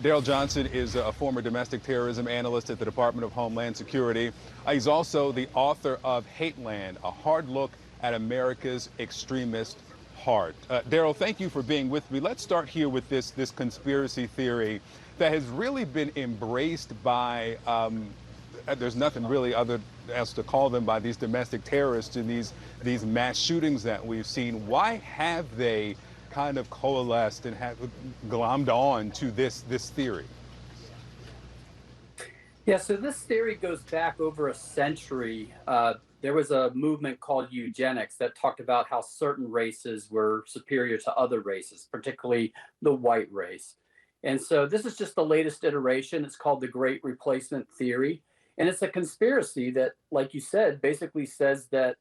Daryl Johnson is a former domestic terrorism analyst at the Department of Homeland Security. He's also the author of Hateland, a hard look at America's extremist heart. Daryl, thank you for being with me. Let's start here with this conspiracy theory that has really been embraced by, there's nothing really other else to call them, by these domestic terrorists in these mass shootings that we've seen. Why have they kind of coalesced and have glommed on to this theory? Yeah, so this theory goes back over a century. There was a movement called eugenics that talked about how certain races were superior to other races, particularly the white race. And so this is just the latest iteration. It's called the Great Replacement Theory. And it's a conspiracy that, like you said, basically says that,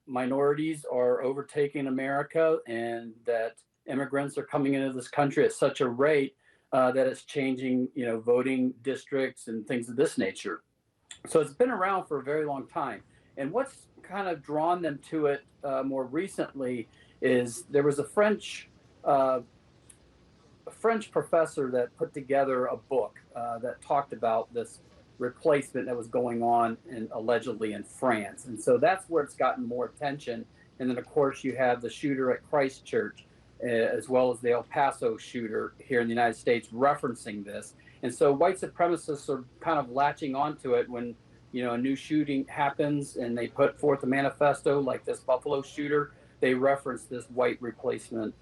minorities are overtaking America and that immigrants are coming into this country at such a rate that it's changing, voting districts and things of this nature. So it's been around for a very long time. And what's kind of drawn them to it more recently is there was a French professor that put together a book that talked about this replacement that was going on allegedly in France. And so that's where it's gotten more attention. And then, of course, you have the shooter at Christchurch, as well as the El Paso shooter here in the United States referencing this. And so white supremacists are kind of latching onto it when, a new shooting happens and they put forth a manifesto like this Buffalo shooter. They reference this white replacement,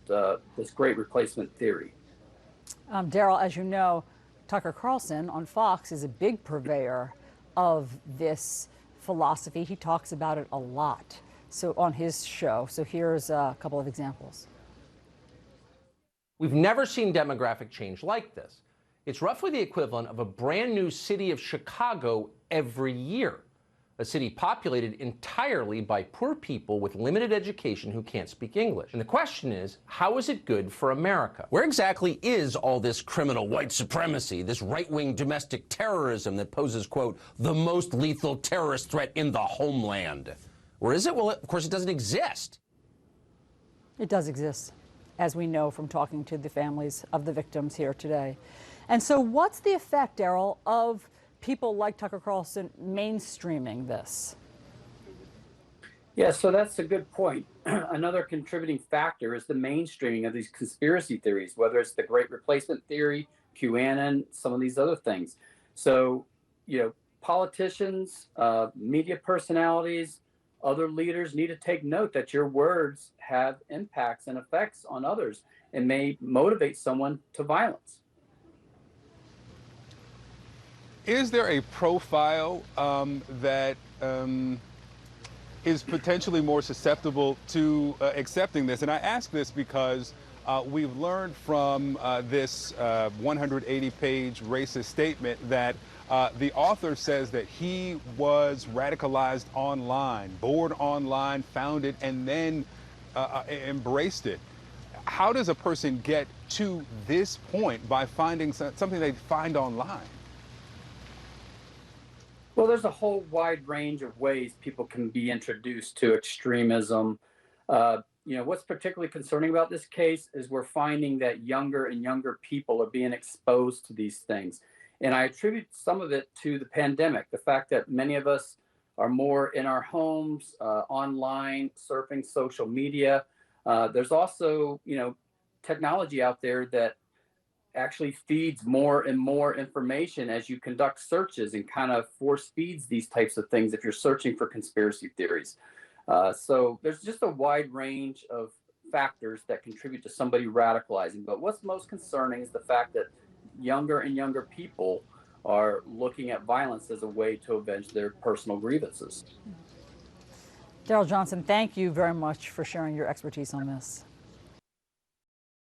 this great replacement theory. Daryl, as you know, Tucker Carlson on Fox is a big purveyor of this philosophy. He talks about it a lot on his show. So here's a couple of examples. We've never seen demographic change like this. It's roughly the equivalent of a brand new city of Chicago every year, a city populated entirely by poor people with limited education who can't speak English. And the question is, how is it good for America? Where exactly is all this criminal white supremacy, this right-wing domestic terrorism that poses, quote, the most lethal terrorist threat in the homeland? Or is it? Well, of course, it doesn't exist. It does exist, as we know from talking to the families of the victims here today. And so what's the effect, Daryl, of people like Tucker Carlson mainstreaming this? Yeah, so that's a good point. Another contributing factor is the mainstreaming of these conspiracy theories, whether it's the Great Replacement Theory, QAnon, some of these other things. So, politicians, media personalities, other leaders need to take note that your words have impacts and effects on others and may motivate someone to violence. Is there a profile that is potentially more susceptible to accepting this? And I ask this because we've learned from this 180-page racist statement that the author says that he was radicalized online, bored online, found it, and then embraced it. How does a person get to this point by finding something they find online? Well, there's a whole wide range of ways people can be introduced to extremism. What's particularly concerning about this case is we're finding that younger and younger people are being exposed to these things. And I attribute some of it to the pandemic, the fact that many of us are more in our homes, online, surfing social media. There's also, technology out there that actually feeds more and more information as you conduct searches and kind of force feeds these types of things if you're searching for conspiracy theories. So there's just a wide range of factors that contribute to somebody radicalizing. But what's most concerning is the fact that younger and younger people are looking at violence as a way to avenge their personal grievances. Daryl Johnson, thank you very much for sharing your expertise on this.